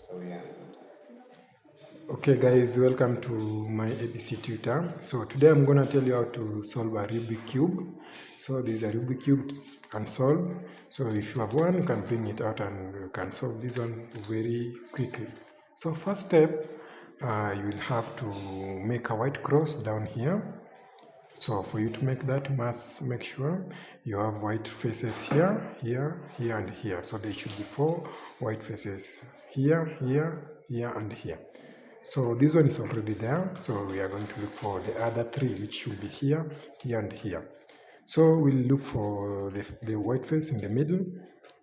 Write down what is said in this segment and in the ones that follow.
So yeah. Okay guys, welcome to my ABC tutor. So today I'm gonna tell you how to solve a Rubik cube. So there's a Rubik cube unsolved. So if you have one, you can bring it out and you can solve this one very quickly. So first step, you will have to make a white cross down here. So for you to make that, you must make sure you have white faces here, here, here, and here. So there should be 4 white faces here, here, here, and here. So this one is already there. So we are going to look for the other 3, which should be here, here, and here. So we'll look for the white face in the middle.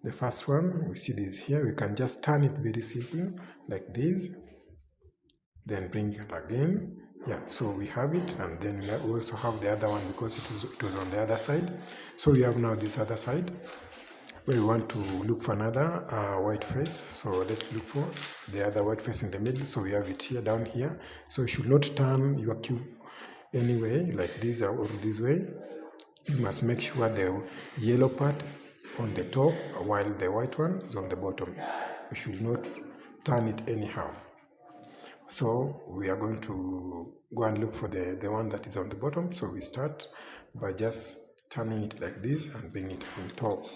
The first one, we see this here. We can just turn it very simple like this, then bring it again. Yeah, so we have it, and then we also have the other one because it was on the other side. So we have now this other side where we want to look for another white face. So let's look for the other white face in the middle. So we have it here, down here. So you should not turn your cube anyway, like this or this way. You must make sure the yellow part is on the top while the white one is on the bottom. You should not turn it anyhow. So we are going to go and look for the one that is on the bottom. So we start by just turning it like this and bring it on top.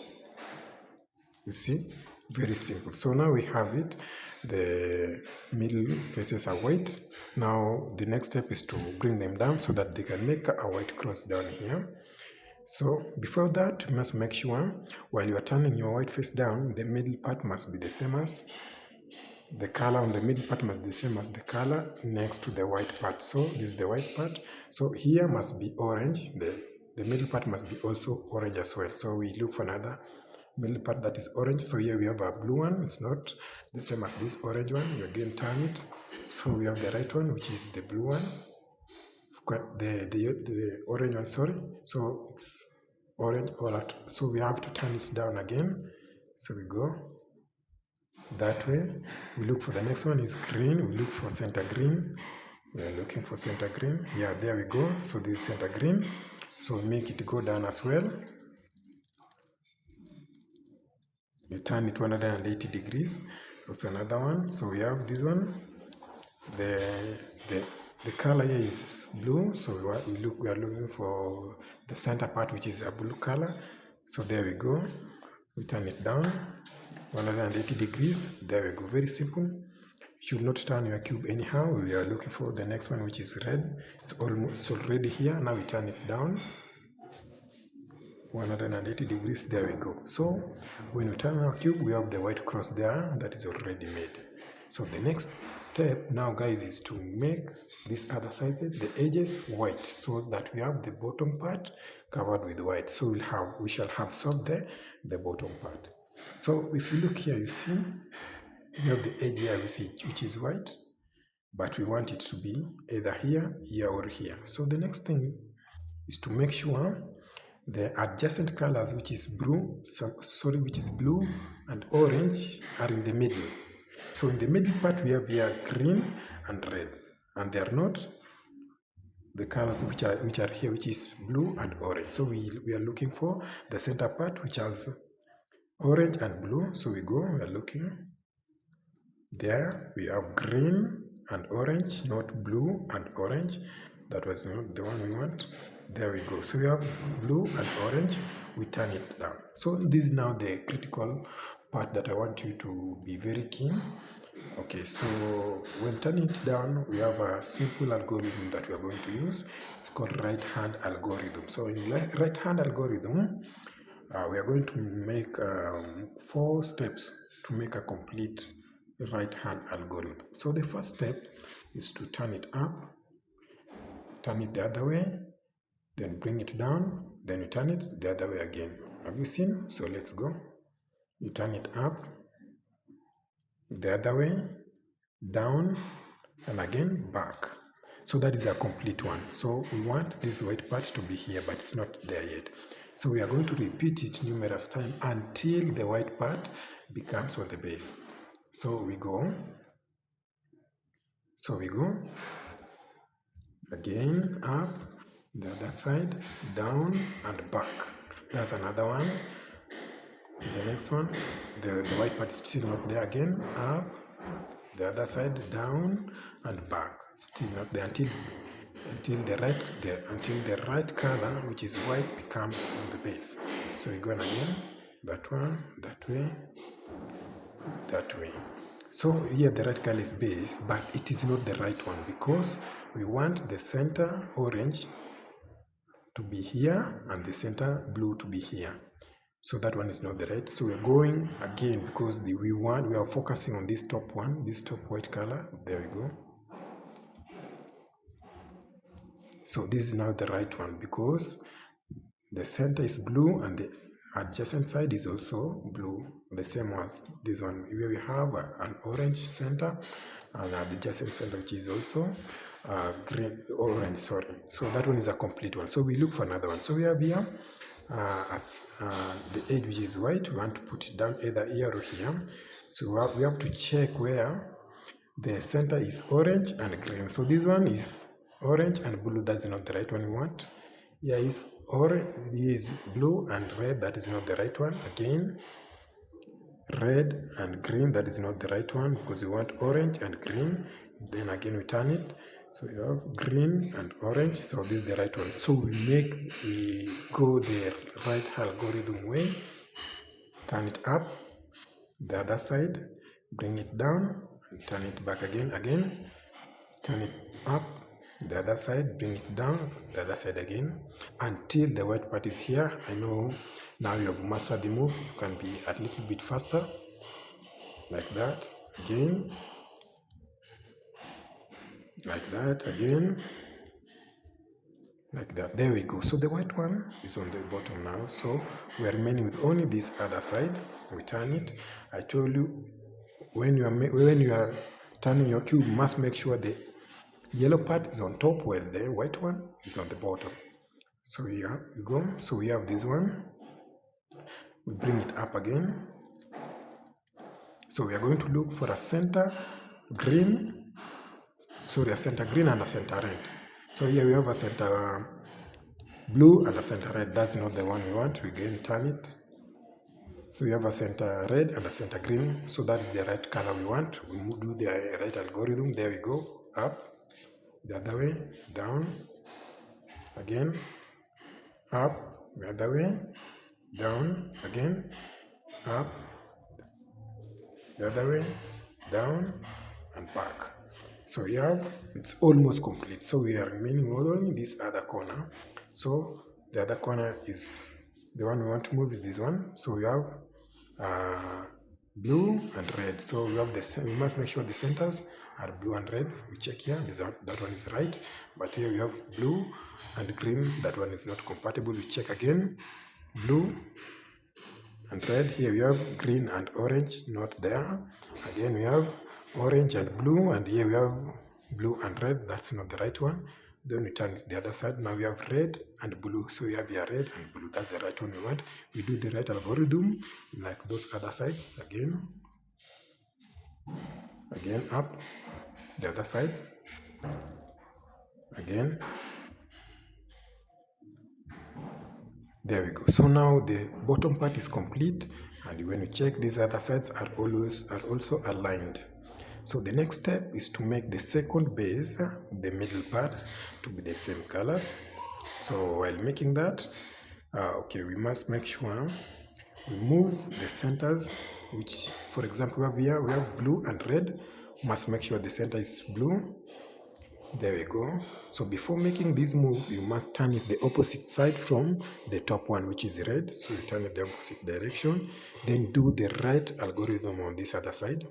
You see, very simple. So now we have it. The middle faces are white. Now the next step is to bring them down so that they can make a white cross down here. So before that, you must make sure while you are turning your white face down, the middle part must be the same as the color on the middle part must be the same as the color next to the white part. So this is the white part. So here must be orange. The middle part must be also orange as well. So we look for another middle part that is orange. So here we have a blue one. It's not the same as this orange one. We again turn it. So we have the right one, which is the blue one. The orange one, sorry. So it's orange all at. So we have to turn it down again. So we go that way. We look for the next one is green. We look for center green. We are looking for center green. Yeah, there we go. So this is center green. So we make it go down as well. You turn it 180 degrees. That's another one. So we have this one. The the the color here is blue. So we are looking for the center part, which is a blue color. So there we go. We turn it down 180 degrees. There we go. Very simple. You should not turn your cube anyhow. We are looking for the next one, which is red. It's already here. Now we turn it down 180 degrees. There we go. So when we turn our cube, we have the white cross there that is already made. So the next step now, guys, is to make this other side, the edges white, so that we have the bottom part covered with white. So we shall have solved the bottom part. So if you look here, you see we have the edge here, you see, which is white, but we want it to be either here, here, or here. So the next thing is to make sure the adjacent colors, which is blue, which is blue and orange, are in the middle. So in the middle part, we have here green and red, and they are not the colors which are here, which is blue and orange. So we are looking for the center part, which has orange and blue. So we are looking. There we have green and orange, not blue and orange. That was not the one we want. There we go. So we have blue and orange. We turn it down. So this is now the critical part that I want you to be very keen. Okay, so when turning it down, we have a simple algorithm that we are going to use. It's called right-hand algorithm. So in right-hand algorithm, we are going to make 4 steps to make a complete right-hand algorithm. So the first step is to turn it up, turn it the other way, then bring it down, then you turn it the other way again. Have you seen? So let's go. You turn it up, the other way, down, and again back. So that is a complete one. So we want this white part to be here, but it's not there yet. So we are going to repeat it numerous times until the white part becomes on the base. So we go. So we go again up, the other side, down and back. That's another one. The next one, the white part is still not there again, up the other side, down and back. Still not there until the right color, which is white, becomes on the base. So we go again, that one, that way, that way. So here the right color is base, but it is not the right one because we want the center orange to be here and the center blue to be here. So that one is not the right. So we're going again because we are focusing on this top one, this top white color. There we go. So this is now the right one because the center is blue and the adjacent side is also blue, the same as this one. Here we have an orange center and the adjacent center which is also orange, sorry. So that one is a complete one. So we look for another one. So we have here as the edge which is white, we want to put it down either here or here. So we have to check where the center is orange and green. So this one is orange and blue. That's not the right one we want. Here is orange, is blue and red. That is not the right one. Again, red and green. That is not the right one because we want orange and green. Then again we turn it. So you have green and orange. So this is the right one. So we go the right algorithm way. Turn it up. The other side. Bring it down and turn it back again. Turn it up the other side, bring it down the other side again until the white part is here. I know now you have mastered the move. You can be a little bit faster like that again, like that again, like that. There we go. So the white one is on the bottom now, so we are remaining with only this other side. We turn it. I told you when you are turning your cube, you must make sure the yellow part is on top while the white one is on the bottom. So here we go. So we have this one. We bring it up again. So we are going to look for a center green, a center green and a center red. So here we have a center blue and a center red. That's not the one we want. We again turn it. So we have a center red and a center green. So that is the right color we want. We do the right algorithm. There we go. Up, the other way, down, again, up, the other way, down, again, up, the other way, down, and back. So we have, it's almost complete. So we are remaining with only this other corner. So the other corner is, the one we want to move is this one. So we have blue and red. So we have we must make sure the centers are blue and red. We check here, that one is right. But here we have blue and green. That one is not compatible. We check again, blue and red. Here we have green and orange, not there. Again we have orange and blue, and here we have blue and red. That's not the right one. Then we turn it the other side. Now we have red and blue. So we have here red and blue. That's the right one we want. We do the right algorithm like those other sides. Again up, the other side, again. There we go. So now the bottom part is complete, and when you check, these other sides are also aligned. So the next step is to make the second base, the middle part, to be the same colors. So while making that, we must make sure we move the centers, which, for example, we have blue and red. We must make sure the center is blue. There we go. So before making this move, you must turn it the opposite side from the top one, which is red. So you turn it the opposite direction. Then do the right algorithm on this other side.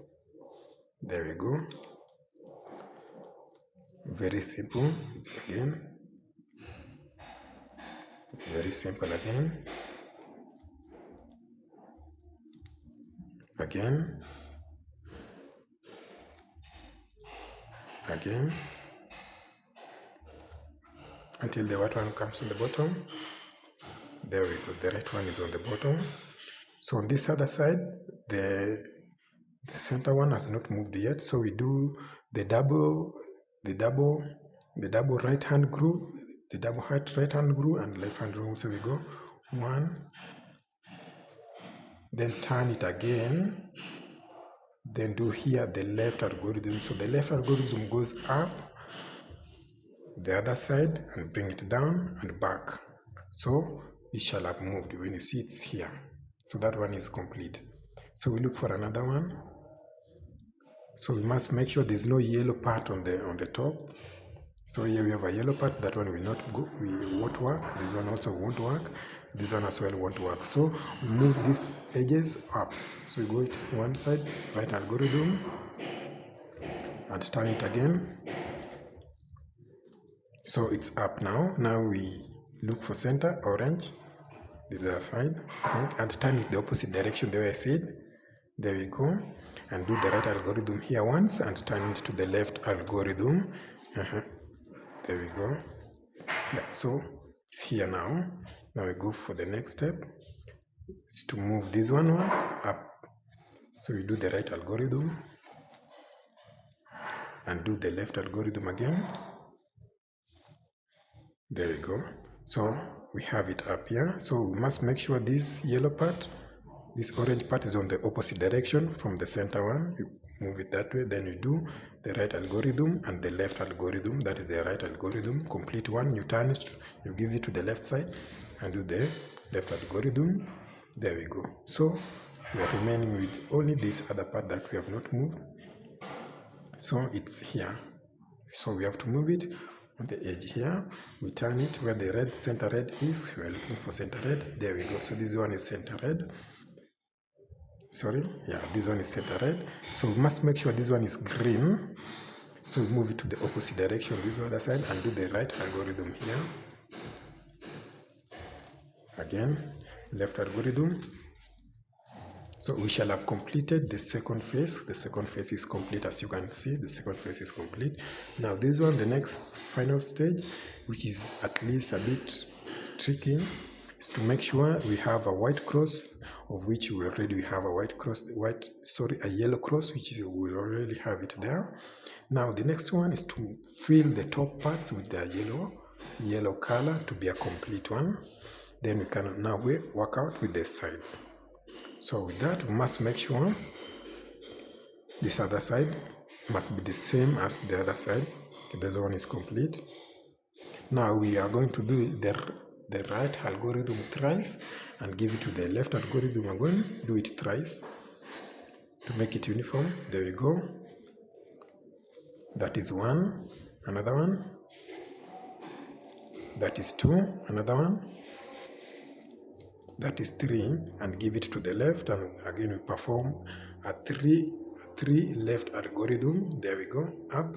There we go. Very simple. Again. Very simple again. Again. Again. Until the white one comes on the bottom. There we go. The right one is on the bottom. So on this other side, the center one has not moved yet. So we do the double right hand groove, the double right hand groove and left hand groove. So we go one, then turn it again, then do here the left algorithm. So the left algorithm goes up the other side and bring it down and back. So it shall have moved. When you see it's here. So that one is complete. So we look for another one. So we must make sure there's no yellow part on the top. So here we have a yellow part. That one will not go. We won't work. This one also won't work. This one as well won't work. So we move these edges up. So we go to one side, right algorithm, and turn it again. So it's up now. Now we look for center, orange, the other side, and turn it the opposite direction the way I said. There we go. And do the right algorithm here once and turn it to the left algorithm. There we go. Yeah, so it's here now. Now we go for the next step. It's to move this one up. So we do the right algorithm and do the left algorithm again. There we go. So we have it up here. So we must make sure this yellow part, this orange part is on the opposite direction from the center one. You move it that way. Then you do the right algorithm and the left algorithm. That is the right algorithm. Complete one. You turn it, you give it to the left side and do the left algorithm. There we go. So we are remaining with only this other part that we have not moved. So it's here. So we have to move it on the edge here. We turn it where the red center red is. We are looking for center red. There we go. So this one is center red. Sorry, yeah, this one is center red. So we must make sure this one is green. So we move it to the opposite direction, this other side, and do the right algorithm here. Again, left algorithm. So we shall have completed the second phase. The second phase is complete, as you can see. The second phase is complete. Now this one, the next final stage, which is at least a bit tricky, is to make sure we have a white cross, of which we already have a a yellow cross, which is we already have it there. Now the next one is to fill the top parts with the yellow color to be a complete one. Then we can now work out with the sides. So with that, we must make sure this other side must be the same as the other side. This one is complete. Now we are going to do the right algorithm thrice and give it to the left algorithm again. Do it thrice to make it uniform. There we go. That is one. Another one. That is two. Another one. That is three, and give it to the left, and again we perform a three left algorithm. There we go. Up,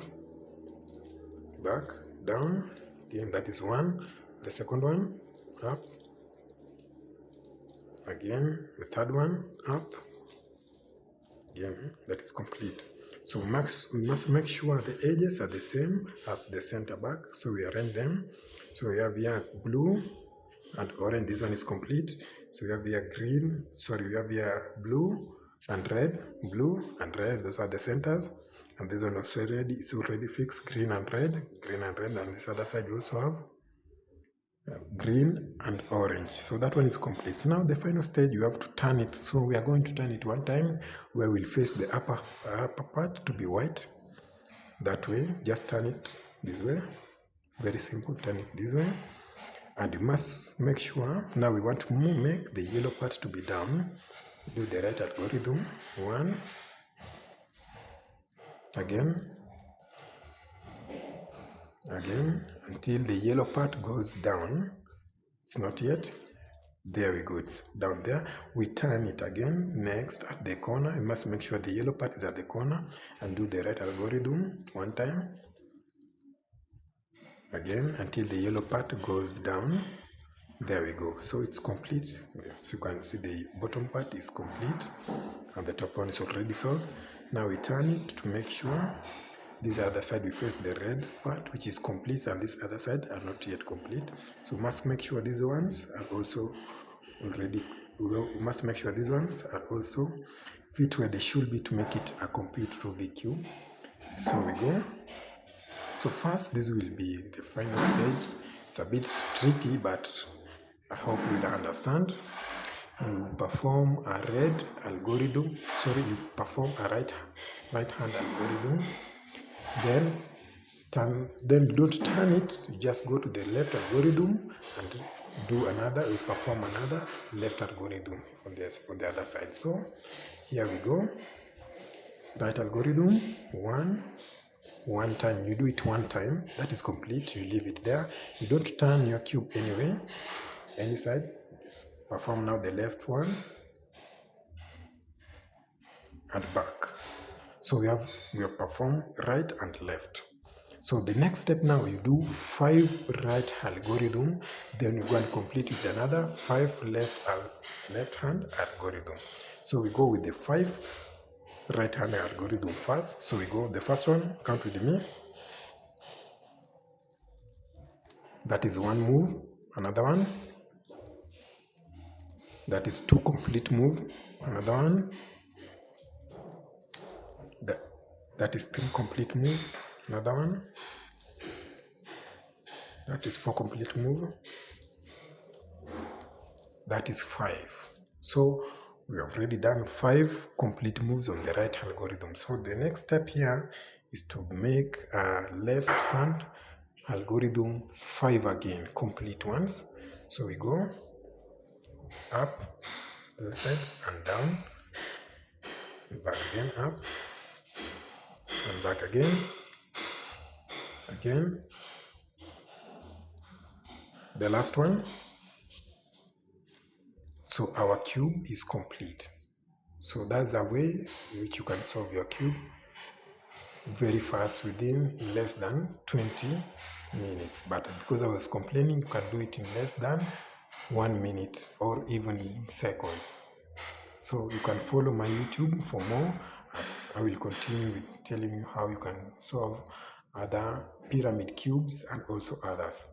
back, down. Again, that is one. The second one, up. Again, the third one, up. Again, that is complete. So we must make sure the edges are the same as the center back. So we arrange them. So we have here blue and orange. This one is complete. So we have here green, sorry, we have here blue and red, those are the centers. And this one also is already fixed, green and red, and this other side we also have green and orange. So that one is complete. So now the final stage, you have to turn it. So we are going to turn it one time where we'll face the upper part to be white. That way, just turn it this way. Very simple, turn it this way. And you must make sure, now we want to make the yellow part to be down. Do the right algorithm, one, again, until the yellow part goes down. It's not yet. There we go, it's down there. We turn it again. Next, at the corner, you must make sure the yellow part is at the corner and do the right algorithm one time. Again, until the yellow part goes down. There we go. So it's complete. As you can see, the bottom part is complete and the top one is already solved. Now we turn it to make sure this other side we face the red part, which is complete, and this other side are not yet complete. So we must make sure these ones are also fit where they should be to make it a complete Rubik cube. So we go. So first, this will be the final stage. It's a bit tricky, but I hope you'll understand. you perform a red algorithm, sorry, you perform a right hand algorithm, then don't turn it, you just go to the left algorithm and do another, you perform another left algorithm on the other side. So here we go. Right algorithm, one time, you do it one time, that is complete, you leave it there. You don't turn your cube anyway, any side. Perform now the left one and back. So we have performed right and left. So the next step now, you do 5 right algorithm, then you go and complete with another 5 left hand algorithm. So we go with the 5 right hand algorithm first. So we go the first one, count with me. That is 1 move. Another one, that is 2 complete move. Another one, that is 3 complete move. Another one, that is 4 complete move. That is 5. So we have already done 5 complete moves on the right algorithm. So the next step here is to make a left hand algorithm 5 again, complete ones. So we go up, left side and down, back again, up and back again, the last one. So our cube is complete. So that's a way in which you can solve your cube very fast within less than 20 minutes. But because I was complaining, you can do it in less than 1 minute or even in seconds. So you can follow my YouTube for more, as I will continue with telling you how you can solve other pyramid cubes and also others.